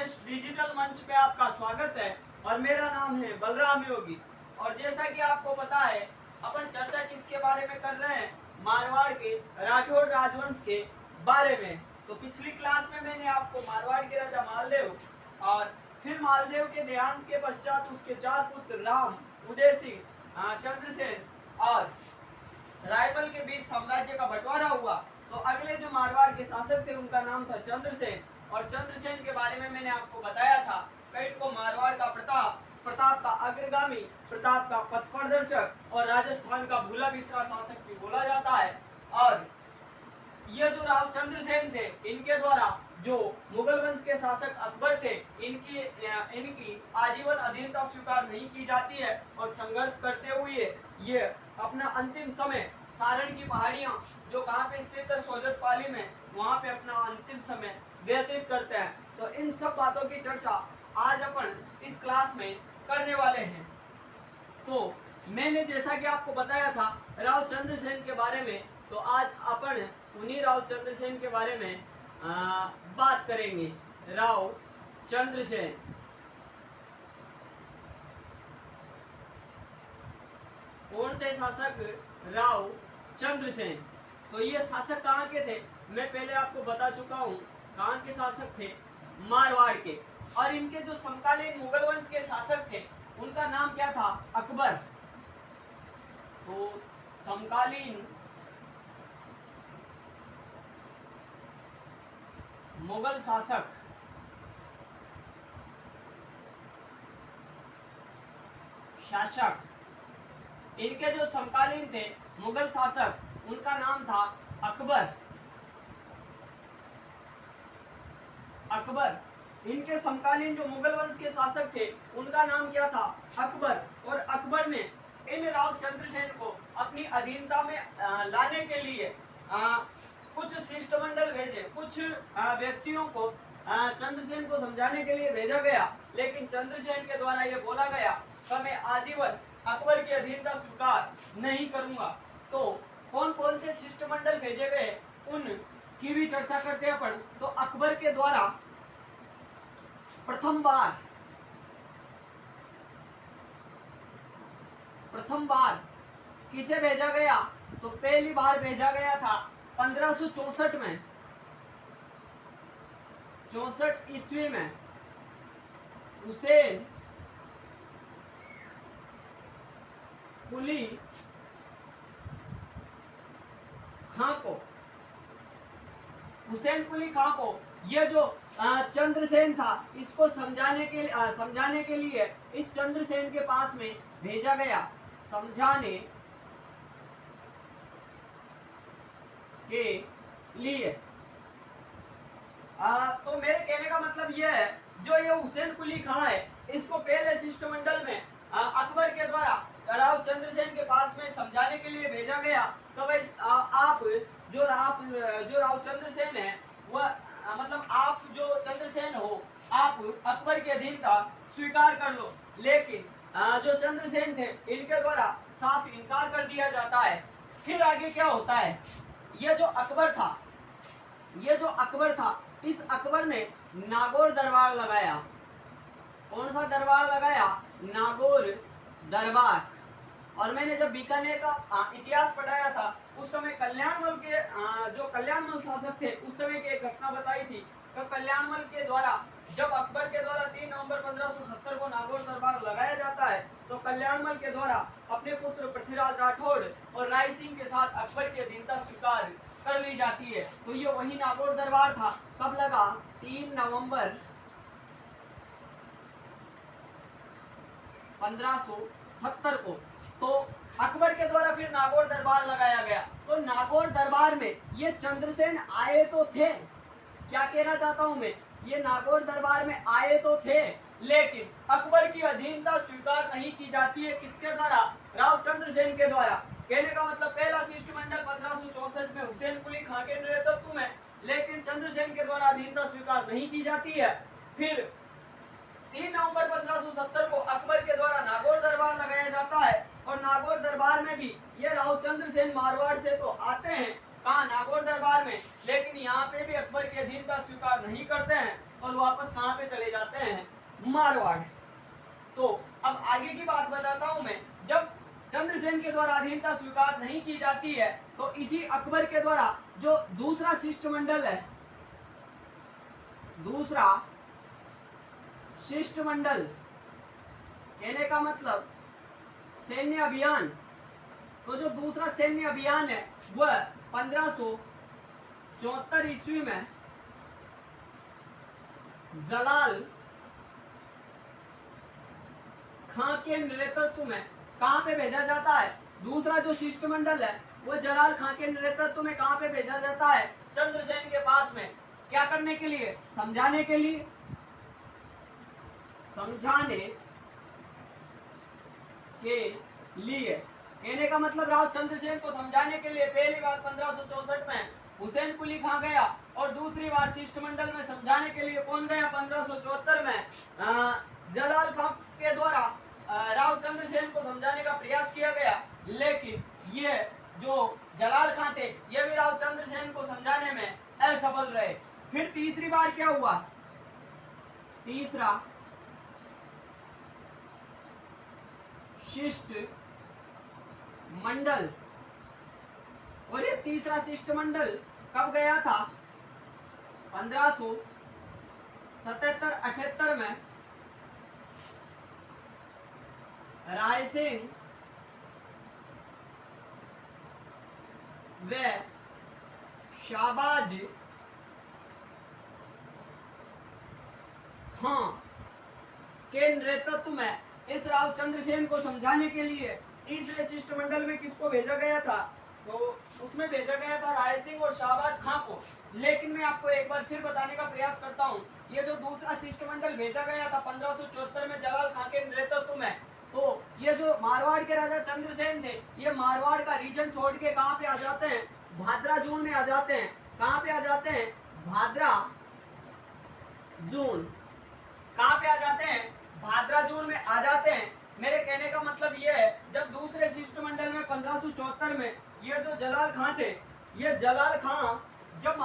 इस डिजिटल मंच पे आपका स्वागत है और मेरा नाम है बलराम योगी। और जैसा कि आपको पता है, अपन चर्चा किसके बारे में कर रहे हैं? मारवाड़ के राठौड़ राजवंश के बारे में। तो पिछली क्लास में मैंने आपको मारवाड़ के राजा मालदेव और फिर मालदेव के देहांत के पश्चात उसके 4 पुत्र राम, उदय सिंह, चंद्रसेन और रायबल के बीच साम्राज्य का बंटवारा हुआ। तो अगले जो मारवाड़ के शासक थे उनका नाम था चंद्रसेन। और चंद्रसेन के बारे में मैंने आपको बताया था कई को मारवाड़ का प्रताप, प्रताप का अग्रगामी, प्रताप का पथ प्रदर्शक और राजस्थान का भूला बिसरा शासक भी बोला जाता है। और ये जो राव चंद्रसेन थे, इनके द्वारा जो मुगल वंश के शासक अकबर थे, इनकी आजीवन अधीनता स्वीकार नहीं की जाती है और संघर्ष करते हुए ये अपना अंतिम समय सारण की पहाड़ियां जो कहाँ पे स्थित है, सोजत पाली में, वहां पे अपना अंतिम समय व्यतीत करते हैं। तो इन सब बातों की चर्चा आज अपन इस क्लास में करने वाले हैं। तो मैंने जैसा कि आपको बताया था राव चंद्रसेन के बारे में, तो आज अपन उन्हीं राव चंद्रसेन के बारे में बात करेंगे। राव चंद्रसेन कौन थे शासक? राव चंद्रसेन। तो ये शासक कहाँ के थे? मैं पहले आपको बता चुका हूँ कहाँ के शासक थे, मारवाड़ के। और इनके जो समकालीन मुगल वंश के शासक थे उनका नाम क्या था? अकबर। तो समकालीन मुगल शासक इनके जो समकालीन थे मुगल शासक, उनका नाम था अकबर। अकबर। इनके समकालीन जो मुगल वंश के शासक थे उनका नाम क्या था? अकबर। और अकबर ने इन राव चंद्रसेन को अपनी अधीनता में लाने के लिए कुछ शिष्टमंडल भेजे, कुछ व्यक्तियों को चंद्रसेन को समझाने के लिए भेजा गया। लेकिन चंद्रसेन के द्वारा यह बोला गया कि मैं आजीवन अकबर की अधीनता स्वीकार नहीं करूंगा। तो कौन कौन से शिष्टमंडल भेजे गए उन की भी चर्चा करते हैं अपन। तो अकबर के द्वारा प्रथम बार किसे भेजा गया? तो पहली बार भेजा गया था 1564 में, 64 ईस्वी में हुसैन कुली खां को। हुसैन कुली खां को ये जो चंद्रसेन था इसको समझाने के लिए इस चंद्रसेन के पास में भेजा गया, समझाने के लिए। तो मेरे कहने का मतलब यह है, जो ये हुसैन कुली खां है इसको पहले शिष्टमंडल में अकबर के द्वारा राव चंद्रसेन के पास में समझाने के लिए भेजा गया तो भाई आप जो राव चंद्रसेन है वह मतलब आप जो चंद्रसेन हो, आप अकबर की अधीनता स्वीकार कर लो। लेकिन जो चंद्रसेन थे इनके द्वारा साफ इनकार कर दिया जाता है। फिर आगे क्या होता है? ये जो अकबर था, इस अकबर ने नागौर दरबार लगाया। कौन सा दरबार लगाया? नागौर दरबार। और मैंने जब बीकानेर का इतिहास पढ़ाया था उस समय कल्याणमल के जो कल्याणमल शासक थे उस समय की एक घटना बताई थी कि कल्याणमल के द्वारा जब अकबर के द्वारा 3 नवंबर 1570 को नागौर दरबार लगाया जाता है तो कल्याणमल के द्वारा अपने पुत्र पृथ्वीराज राठौड़ और राय सिंह के साथ अकबर की अधीनता स्वीकार कर ली जाती है। तो ये वही नागौर दरबार था। कब लगा? 3 नवंबर 1570 को। तो अकबर के द्वारा फिर नागौर दरबार लगाया गया। तो नागौर दरबार में ये चंद्रसेन आए तो थे, क्या कहना चाहता हूं मैं, ये नागौर दरबार में आए तो थे लेकिन अकबर की अधीनता स्वीकार नहीं की जाती है। किसके द्वारा? राव चंद्रसेन के द्वारा। कहने का मतलब पहला शिष्टमंडल 1564 में हुसैन कुली खां के नेतृत्व में, लेकिन चंद्रसेन के द्वारा अधीनता स्वीकार नहीं की जाती है। फिर 3 नवंबर 1570 को अकबर के द्वारा नागौर दरबार लगाया जाता है और नागौर दरबार में भी ये राव चंद्रसेन मारवाड़ से तो आते हैं, कहाँ? नागौर दरबार में, लेकिन यहाँ पे भी अकबर की अधीनता स्वीकार नहीं करते हैं और वापस कहाँ पे चले जाते हैं, मारवाड़। तो अब आगे की बात बताता हूं मैं। जब चंद्रसेन के द्वारा अधीनता स्वीकार नहीं की जाती है तो इसी अकबर के द्वारा जो दूसरा शिष्टमंडल है, दूसरा शिष्टमंडल कहने का मतलब सैन्य अभियान, तो जो दूसरा सैन्य अभियान है वह 1574 ईस्वी में जलाल खां के नेतृत्व में कहां पे भेजा जाता है। दूसरा जो शिष्टमंडल है वो जलाल खां के नेतृत्व में कहां पे भेजा जाता है, चंद्रसेन के पास में। क्या करने के लिए, समझाने के लिए, समझाने के लिए। कहने का मतलब राव चंद्रसेन को समझाने के लिए पहली बार 1564 में हुसैन कुली खां गया और दूसरी बार शिष्टमंडल में समझाने के लिए कौन गया, 1574 में जलाल खां के द्वारा राव चंद्रसेन को समझाने का प्रयास किया गया। लेकिन ये जो जलाल खां थे ये भी राव चंद्रसेन को समझाने में असफल रहे। फिर तीसरी बार क्या हुआ, तीसरा शिष्टमंडल, और ये तीसरा शिष्टमंडल कब गया था, 1577-78 में रायसेन व शाहबाज खां के नेतृत्व में इस राव चंद्रसेन को समझाने के लिए तीसरे शिष्टमंडल में किसको भेजा गया था, तो उसमें भेजा गया था राय सिंह और शाहबाज खां को। लेकिन मैं आपको एक बार फिर बताने का प्रयास करता हूं, ये जो दूसरा शिष्टमंडल भेजा गया था 1574 में जलाल खां के नेतृत्व में, तो ये जो मारवाड़ के राजा चंद्रसेन थे ये मारवाड़ का रीजन छोड़ के कहां पे आ जाते हैं, भादरा जून में आ जाते हैं। कहां पे आ जाते हैं, भादरा जून। कहां पे आ जाते हैं, भादरा जून में आ जाते हैं। मेरे कहने का मतलब ये है, जब दूसरे शिष्टमंडल में 1574 में ये जो जलाल खां थे, ये जलाल खां जब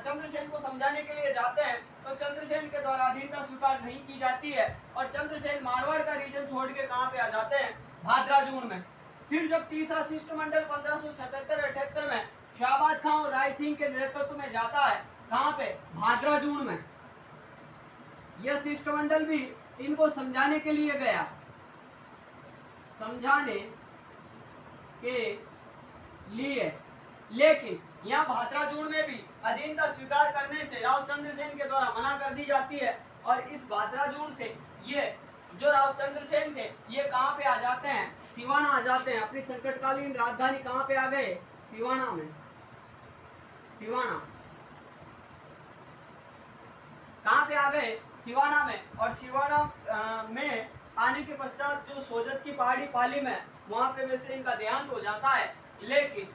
चंद्रसेन को समझाने के लिए जाते हैं तो चंद्रसेन के द्वारा अधीनता स्वीकार नहीं की जाती है और चंद्रसेन मारवाड़ का रीजन छोड़ के कहां पे आ जाते हैं, भादरा जून में। फिर जब तीसरा शिष्टमंडल 1577-78 में शाहबाज खां और राय सिंह के नेतृत्व में जाता है, कहां पे, भादरा जून में। यह शिष्टमंडल भी इनको समझाने के लिए गया, समझाने के लिए। लेकिन यहाँ भादरा जून में भी अधीनता स्वीकार करने से राव चंद्रसेन के द्वारा मना कर दी जाती है और इस भादरा जून से ये जो राव चंद्रसेन थे ये कहां पे आ जाते हैं, सिवाना आ जाते हैं। अपनी संकटकालीन राजधानी कहां पे आ गए, सिवाना में। सिवाना कहां पे आ गए, सिवाना में। और सिवाना में आने के पश्चात जो सोजत की पहाड़ी पाली में वहां पे वैसे इनका देहांत हो जाता है। लेकिन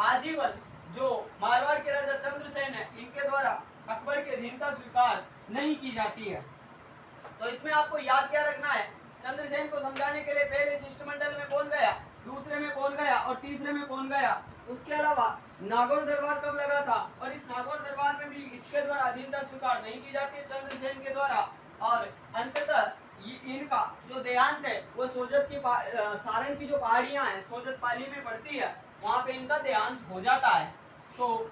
आजीवन जो मारवाड़ के राजा चंद्रसेन है इनके द्वारा अकबर की अधीनता स्वीकार नहीं की जाती है। तो इसमें आपको याद क्या रखना है, चंद्रसेन को समझाने के लिए पहले शिष्टमंडल में कौन गया, दूसरे में कौन गया और तीसरे में कौन गया। उसके अलावा नागौर दरबार कब लगा था और इस नागौर दरबार में भी इसके द्वारा अधीनता स्वीकार नहीं की जाती है चंद्रसेन के द्वारा। और अंततः इनका जो देहांत है वो सोजत की सारण की जो पहाड़ियां हैं सोजत पाली में पड़ती है, वहां पे इनका देहांत हो जाता है। तो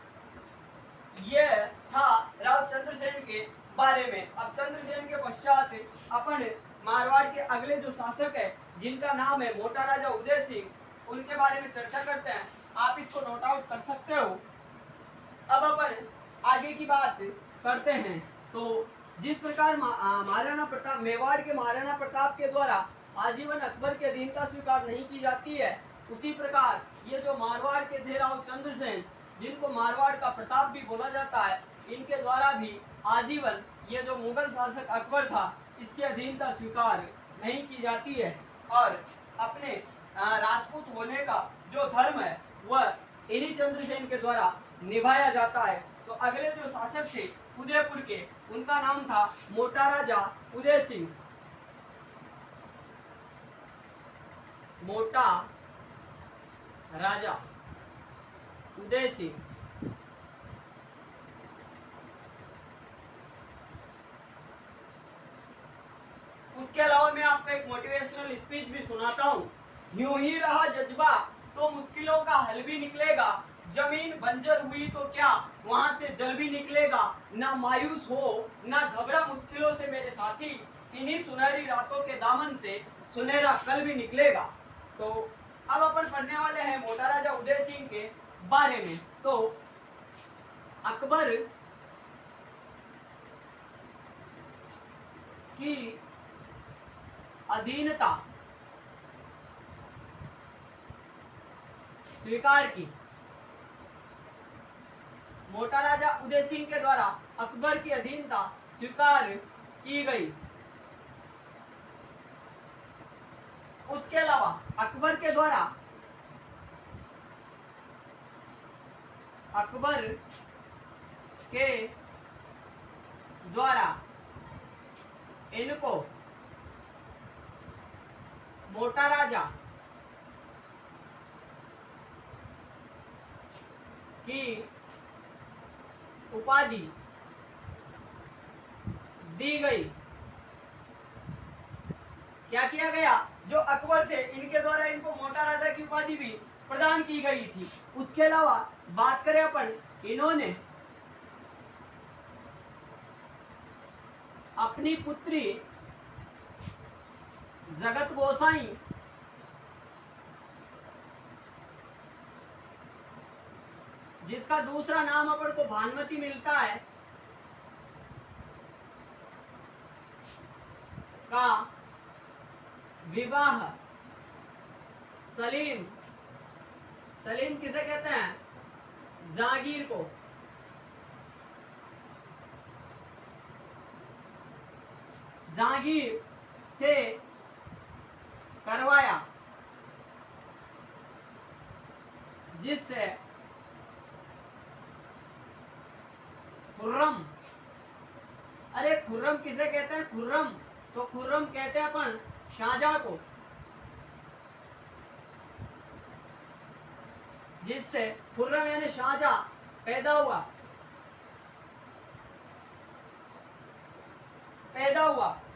ये था राव चंद्रसेन के बारे में। अब चंद्रसेन के पश्चात अपन मारवाड़ के अगले जो शासक है जिनका नाम है मोटा राजा उदय सिंह, उनके बारे में चर्चा करते हैं। आप इसको नोट आउट कर सकते हो। अब अपन आगे की बात करते हैं। तो जिस प्रकार महाराणा प्रताप, मेवाड़ के महाराणा प्रताप के द्वारा आजीवन अकबर की अधीनता स्वीकार नहीं की जाती है, उसी प्रकार ये जो मारवाड़ के थे राव चंद्रसेन, जिनको मारवाड़ का प्रताप भी बोला जाता है, इनके द्वारा भी आजीवन ये जो मुगल शासक अकबर था इसकी अधीनता स्वीकार नहीं की जाती है और अपने राजपूत होने का जो धर्म है वह इन्हीं चंद्रसेन के द्वारा निभाया जाता है। तो अगले जो शासक थे उदयपुर के, उनका नाम था मोटा राजा उदय सिंह। मोटा राजा उदय सिंह। आपको एक मोटिवेशनल स्पीच भी सुनाता हूँ। यूं ही रहा जज्बा तो मुश्किलों का हल भी निकलेगा, जमीन बंजर हुई तो क्या वहां से जल भी निकलेगा। ना मायूस हो ना घबरा मुश्किलों से मेरे साथी, इन्हीं सुनहरी रातों के दामन से सुनहरा कल भी निकलेगा। तो अब अपन पढ़ने वाले हैं मोटा राजा उदय सिंह के बारे में। तो अकबर की अधीनता स्वीकार की। मोटा राजा उदय सिंह के द्वारा अकबर की अधीनता स्वीकार की गई। उसके अलावा अकबर के द्वारा इनको मोटा राजा की उपाधि दी गई। क्या किया गया? जो अकबर थे इनके द्वारा इनको मोटा राजा की उपाधि भी प्रदान की गई थी। उसके अलावा बात करें अपन, इन्होंने अपनी पुत्री जगत गोसाई जिसका दूसरा नाम अपन को भानुमति मिलता है का विवाह सलीम किसे कहते हैं? जहांगीर को जहांगीर से करवाया, जिससे खुर्रम, अरे खुर्रम किसे कहते हैं? खुर्रम तो खुर्रम कहते हैं अपन शाहजहां को, जिससे खुर्रम यानी शाहजहां पैदा हुआ।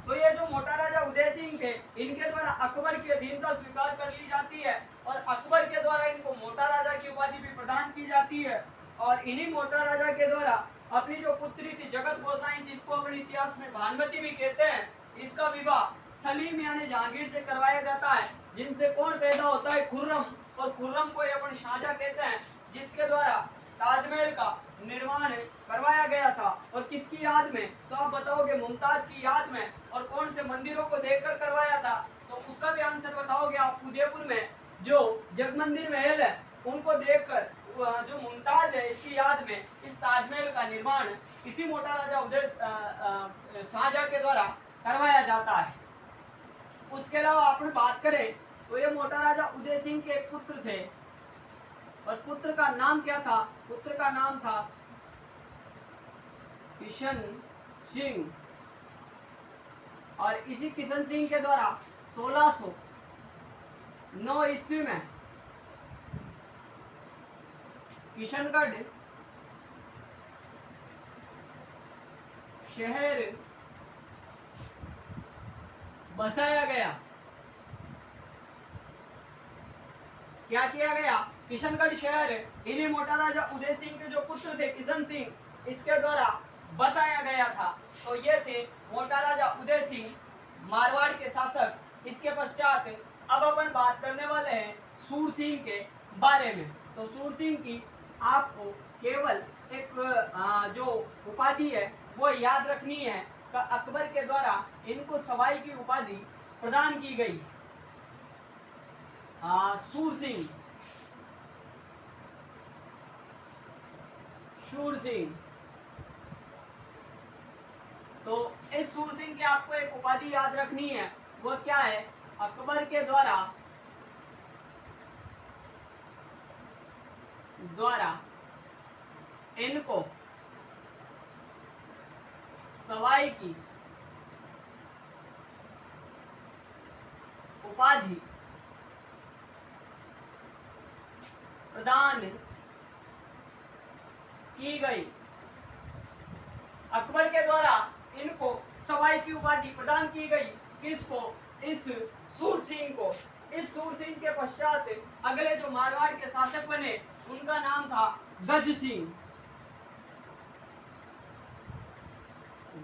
तो ये जो मोटा राजा उदय सिंह थे इनके द्वारा अकबर की अधीनता स्वीकार कर ली जाती है और अकबर के द्वारा इनको मोटा राजा की उपाधि भी प्रदान की जाती है। और इन्हीं मोटा राजा के द्वारा अपनी जो पुत्री थी जगत गोसाई, जिसको अपने इतिहास में भानुमति भी कहते हैं, इसका विवाह सलीम यानी जहांगीर से करवाया जाता है, जिनसे कौन पैदा होता है? खुर्रम। और खुर्रम को ये अपन शाहजहां कहते हैं, जिसके द्वारा ताजमहल का निर्माण करवाया गया था। और किसकी याद में? तो आप बताओगे मुमताज की याद में। और कौन से मंदिरों को देखकर करवाया था? तो उसका भी आंसर बताओगे आप। उदयपुर में जो जगमंदिर महल है उनको देखकर जो मुमताज है इसकी याद में इस ताजमहल का निर्माण इसी मोटा राजा उदय शाहजहां के द्वारा करवाया जाता है। उसके अलावा अपन बात करें तो ये मोटा राजा उदय सिंह के एक पुत्र थे और पुत्र का नाम क्या था? पुत्र का नाम था किशन सिंह। और इसी किशन सिंह के द्वारा 1609 ईस्वी में किशनगढ़ शहर बसाया गया। क्या किया गया? किशनगढ़ शहर इन्हीं मोटा राजा उदय सिंह के जो पुत्र थे किशन सिंह, इसके द्वारा बसाया गया था। तो ये थे मोटा राजा उदय सिंह, मारवाड़ के शासक। इसके पश्चात अब अपन बात करने वाले हैं सूर सिंह के बारे में। तो सूर सिंह की आपको केवल एक जो उपाधि है वो याद रखनी है कि अकबर के द्वारा इनको सवाई की उपाधि प्रदान की गई। सूर सिंह तो इस सूर सिंह की आपको एक उपाधि याद रखनी है, वो क्या है? अकबर के द्वारा इनको सवाई की उपाधि प्रदान की गई। अकबर के द्वारा इनको सवाई की उपाधि प्रदान की गई। किसको? इस सूरसिंह को। इस सूरसिंह के पश्चात अगले जो मारवाड़ के शासक बने उनका नाम था गज सिंह।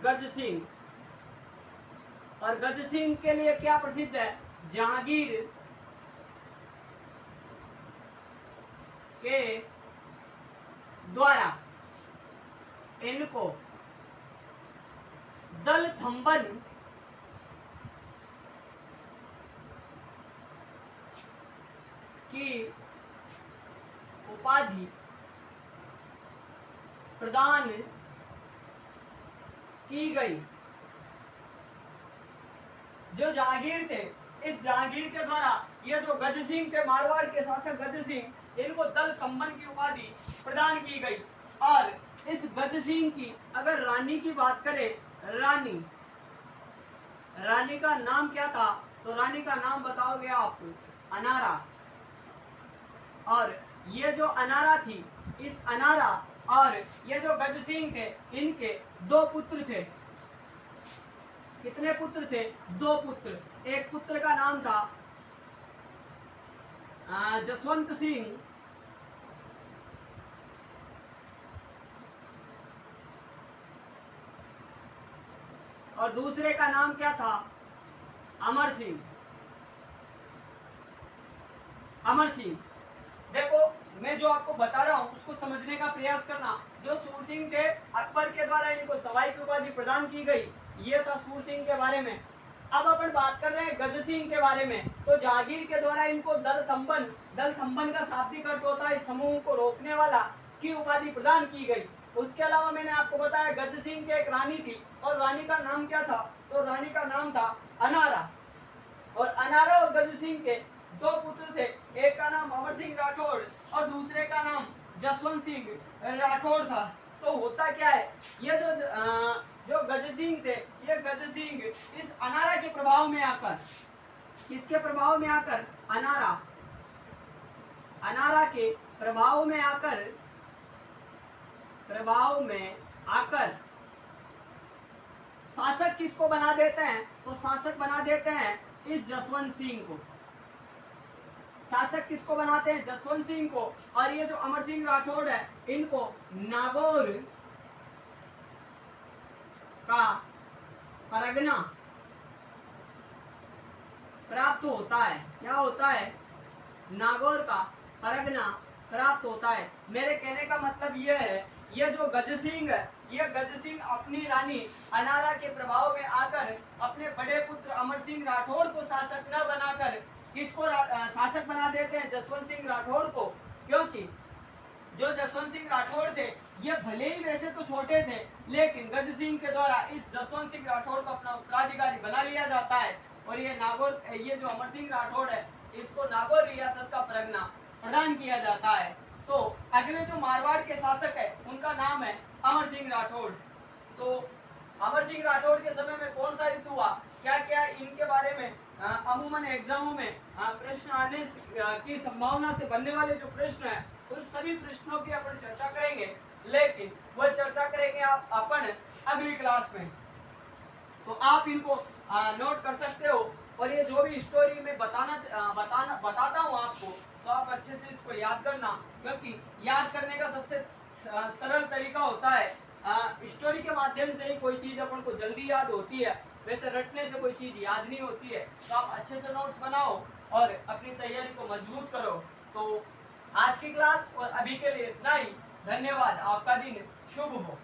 गज सिंह, और गज सिंह के लिए क्या प्रसिद्ध है? जहांगीर के द्वारा इनको दल थंबन की उपाधि प्रदान की गई। जो जहांगीर थे, इस जहांगीर के द्वारा ये जो गज सिंह थे, मारवाड़ के शासक गज सिंह, इनको दल थंबन की उपाधि प्रदान की गई। और इस गज सिंह की अगर रानी की बात करें, रानी का नाम क्या था? तो रानी का नाम बताओगे आप, अनारा। और ये जो अनारा थी, इस अनारा और ये जो गज सिंह थे, इनके दो पुत्र थे। कितने पुत्र थे? दो पुत्र। एक पुत्र का नाम था जसवंत सिंह, और दूसरे का नाम क्या था? अमर सिंह। अमर सिंह, देखो मैं जो आपको बता रहा हूं उसको समझने का प्रयास करना। जो सूरसिंह थे, अकबर के द्वारा इनको सवाई की उपाधि प्रदान की गई, ये था सूरसिंह के बारे में। अब अपन बात कर रहे हैं गज सिंह के बारे में। तो जहांगीर के द्वारा इनको दल थंबन का शाब्दिक अर्थ होता है समूह को रोकने वाला, की उपाधि प्रदान की गई। उसके अलावा मैंने आपको बताया गज सिंह की एक रानी थी, और रानी का नाम क्या था? तो रानी का नाम था अनारा। और अनारा और गज सिंह के दो पुत्र थे, एक का नाम अमर सिंह राठौड़ और दूसरे का नाम जसवंत सिंह राठौड़ था। तो होता क्या है, ये जो गज सिंह थे, ये गज सिंह इस अनारा के प्रभाव में आकर, किसके प्रभाव में आकर? अनारा के प्रभाव में आकर शासक किसको बना देते हैं? तो शासक बना देते हैं इस जसवंत सिंह को। शासक किसको बनाते हैं? जसवंत सिंह को। और ये जो अमर सिंह राठौड़ है, इनको नागौर का परगना प्राप्त होता है। क्या होता है? नागौर का परगना प्राप्त होता है। मेरे कहने का मतलब यह है, ये जो गज सिंह है, ये गज सिंह अपनी रानी अनारा के प्रभाव में आकर अपने बड़े पुत्र अमर सिंह राठौड़ को शासक न बनाकर किसको शासक बना देते हैं? जसवंत सिंह राठौड़ को। क्योंकि जो जसवंत सिंह राठौड़ थे, ये भले ही वैसे तो छोटे थे, लेकिन गज सिंह के द्वारा इस जसवंत सिंह राठौड़ को अपना उत्तराधिकारी बना लिया जाता है। और ये जो अमर सिंह राठौड़ है, इसको नागौर रियासत का परगना प्रदान किया जाता है। तो अगले जो मारवाड़ के शासक है, उनका नाम है अमर सिंह राठौड़। तो अमर सिंह राठौड़ के समय में कौन सा युद्ध हुआ, क्या क्या इनके बारे में अमूमन एग्जामों में प्रश्न आने की संभावना से बनने वाले जो प्रश्न है, उन सभी प्रश्नों की अपन चर्चा करेंगे। लेकिन वह चर्चा करेंगे अपन अगली क्लास में। तो आप इनको नोट कर सकते हो। और ये जो भी स्टोरी में बताता हूँ आपको, तो आप अच्छे से इसको याद करना, क्योंकि याद करने का सबसे सरल तरीका होता है स्टोरी के माध्यम से ही कोई चीज अपन को जल्दी याद होती है, वैसे रटने से कोई चीज याद नहीं होती है। तो आप अच्छे से नोट्स बनाओ और अपनी तैयारी को मजबूत करो। तो आज की क्लास और अभी के लिए इतना ही। धन्यवाद। आपका दिन शुभ हो।